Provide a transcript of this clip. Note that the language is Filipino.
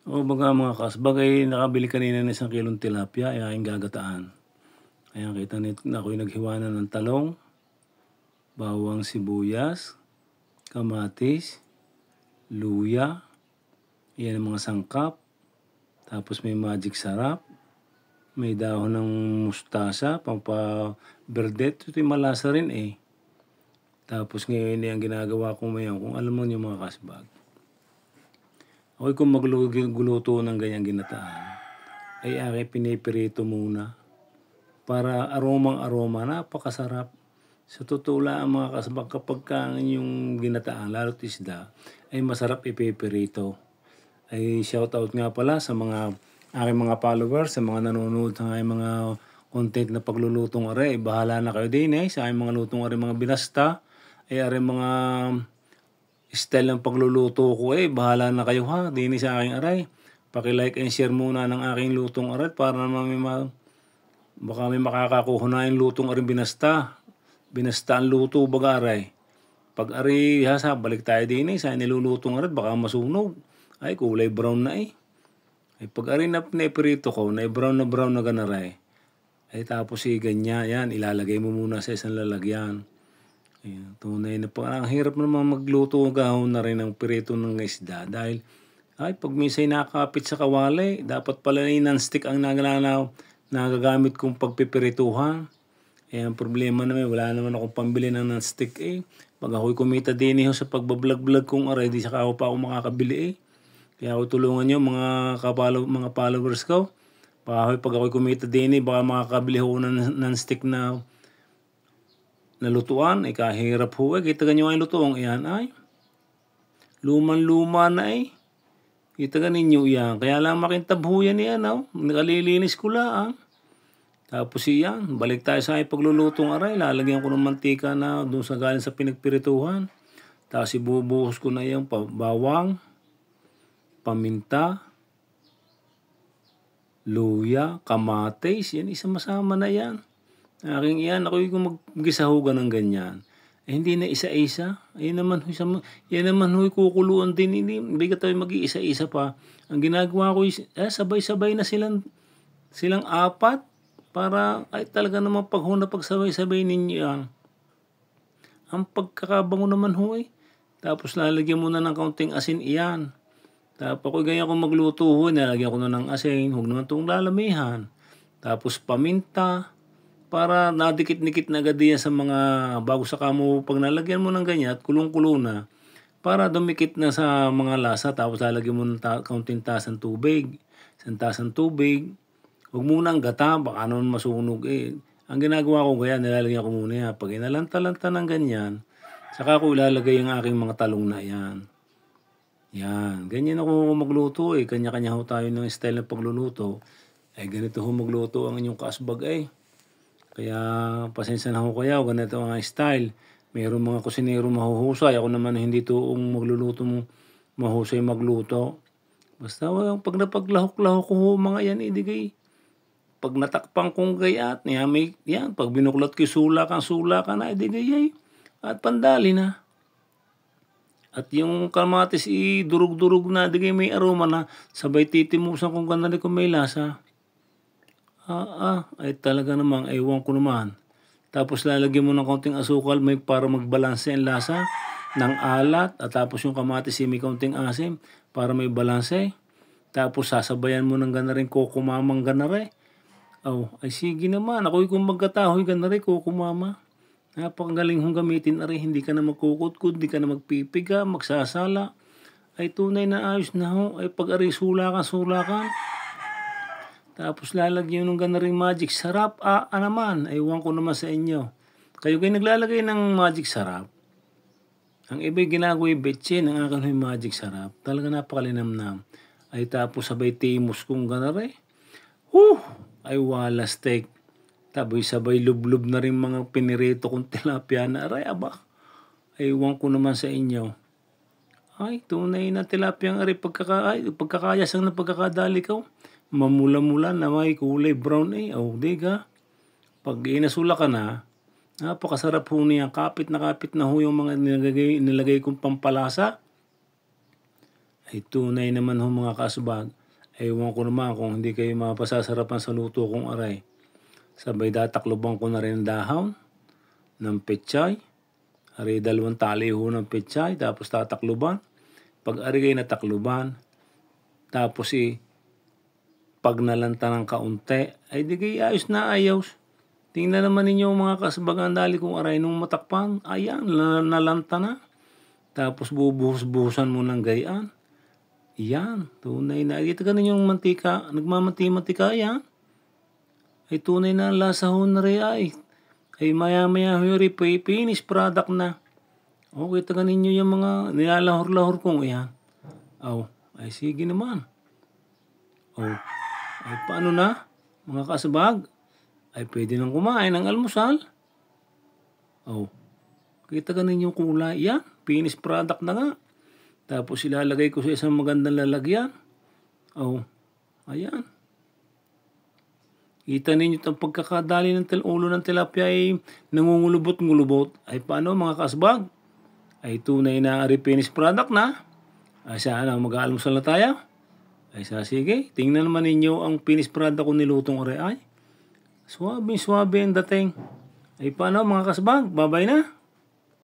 O baga mga kasbag ay nakabili kanina ng 1 kilong tilapia ay aking gagataan. Ayan, kita nito na ako'y naghiwa na ng talong, bawang sibuyas, kamatis, luya, yan ang mga sangkap. Tapos may magic sarap, may dahon ng mustasa, pampaberde. Ito'y malasa rin eh. Tapos ngayon ang ginagawa ko ngayon, kung alam mo yung mga kasbag. Ako'y kung magluluto ng ganyang ginataan, ay aking pinipirito muna. Para aromang-aroma, napakasarap. Sa totoo lang mga kasbag, kapag yung ginataan, lalo't isda, ay masarap ipipirito. Ay shoutout nga pala sa mga aking mga followers, sa mga nanonood sa aking mga content na paglulutong are. Bahala na kayo din sa aking mga lutong are, mga binasta. Ay are mga style ng pagluluto ko bahala na kayo ha. Din sa aking aray. Paki-like and share muna ng aking lutong aray para naman baka may makakakuha na yung lutong aring binasta. Binasta ang luto baga aray. Pag ari hasa, balik tayo din sa nilulutong aray, baka masunog. Ay kulay brown na Ay pag ari na pinipirito ko, na brown na ganaray. Ay tapos ganyan, yan, ilalagay mo muna sa isang lalagyan. Ayan, tunay na ang hirap naman magluto gahon na rin ng pirito ng isda dahil pag minsan nakakapit sa kawali, dapat pala non-stick ang nagagamit kong pagpipirituhan. Ang problema naman, wala naman akong pambili ng non-stick Pag ako'y kumita din sa pagbablog-vlog kong aray, di saka ako pa ako makakabili Kaya ako tulungan nyo mga followers ko. Pag ako'y kumita din baka makakabili ako ng non-stick na lutuan, kahirap ho kita ganyo ang lutuang iyan ay luman-luma na kita ganinyo iyan, kaya lang makintab ho yan nakalilinis ko lang. Tapos iyan, balik tayo sa paglulutong aray, lalagyan ko ng mantika na doon sa galing sa pinagpirituhan. Tapos ibubuhos ko na yung bawang, paminta, luya, kamatis, yan isama-sama na yan. Aking iyan, ako'y kung mag-gisahugan ng ganyan. Hindi na isa-isa. Yan naman ho'y kukuluan din. Hindi ka tayo mag-iisa-isa pa. Ang ginagawa ko sabay-sabay na silang apat. Para talaga naman pagsabay-sabay ninyo yan. Ang pagkakabango naman Tapos lalagyan mo na ng kaunting asin iyan. Tapos ako ganyan kung magluto nalagyan ko na ng asin. Huwag naman itong lalamihan. Tapos paminta. Para nadikit-nikit na agad yan sa mga bago sa kamo pag nalagyan mo ng ganyan at kulong-kulo na para dumikit na sa mga lasa. Tapos lalagyan mo ng kaunting tasang tubig. Isang tasang tubig. Huwag muna ang gata, baka naman masunog Ang ginagawa ko ganyan, nilalagyan ko muna yan. Pag inalanta-lanta ng ganyan, saka ko ilalagay yung aking mga talong na yan. Yan, ganyan ako magluto Kanya-kanya ho tayo ng style ng pagluluto. Ganito ho magluto ang inyong kasbag Kaya pasensya na ho kayo, ganito ang style. Mayroong mga kusinero mahuhusay. Ako naman hindi toong magluluto mahusay magluto. Basta pag napaglahok-lahok ko mga yan, idigay. Pag natakpang kong gayat, pag binuklat ko sula ka na, idigay at pandali na. At yung kamatis durug-durug na, idigay may aroma na, sabay titimusan kung ganda kung may lasa. Ay talaga namang, ewan ko naman. Tapos lalagyan mo ng konting asukal para magbalanse ang lasa ng alat. At tapos yung kamatis may konting asim para may balanse. Tapos sasabayan mo ng gana rin kukumamang gana rin. Ay sige naman. Ako'y kung magkatahoy gana rin kukumama. Napakagaling hong gamitin hindi ka na magkukudkud, di ka na magpipiga, magsasala. Ay tunay na ayos na ho. Ay pag-ari sulakan. Tapos lalagyan ng gana ring magic sarap. Naman, ewan ko naman sa inyo. Kayo naglalagay ng magic sarap. Ang iba'y ginagawa yung betchin, ang akin yung magic sarap. Talaga napakalinamnam. Ay tapos sabay timos kong gana rin. Ay wala steak. Tapos sabay lublob na rin mga pinirito kong tilapia na aray ewan ko naman sa inyo. Ay tunay na tilapia ang pagkakayasang na pagkakadali ko. Mamula-mula na may kulay brown diga. Pag inasula ka na, napakasarap ho niya. Kapit na ho yung mga nilagay kong pampalasa. Ay tunay naman ho mga kasbag. Ewan ko naman kung hindi kayo mapasasarapan sa luto kong aray. Sabay datakloban ko na rin ang dahon ng pechay. Aray 2 tali ho ng pechay tapos tatakloban. Pag ari kayo natakloban, tapos pag nalanta ng kaunti, ay di kayo ayos na ayos. Tingnan naman ninyo mga kasbag ang dali kong aray nung matakpan. Ayan, nalanta na. Tapos bubuhos-buhusan mo ng gayaan. Yan, tunay na. Kita ka ninyong mantika, nagmamanti-mantika yan. Ay tunay na lasa ho na rin ay. Ay maya-maya ho rin finish product na. O kita ka ninyo yung mga nilalahor-lahor kong yan. Ay sige naman. Ay paano na mga kasbag? Ay pwede nang kumain ng almusal. Kita ka ninyong kulay yan. Finish product na nga. Tapos ilalagay ko sa isang magandang lalagyan. Ayan. Kita ninyo itong pagkakadali ng ulo ng tilapia ay nangungulubot-ngulubot. Ay paano mga kasbag? Ay tunay na finished product na. Ay sana mag-aalmusal na tayo. Ay sige, tingnan naman ninyo ang finished product ko nilutong aray. Ay, swabe ang dating. Ay paano mga kasbag? Babay na.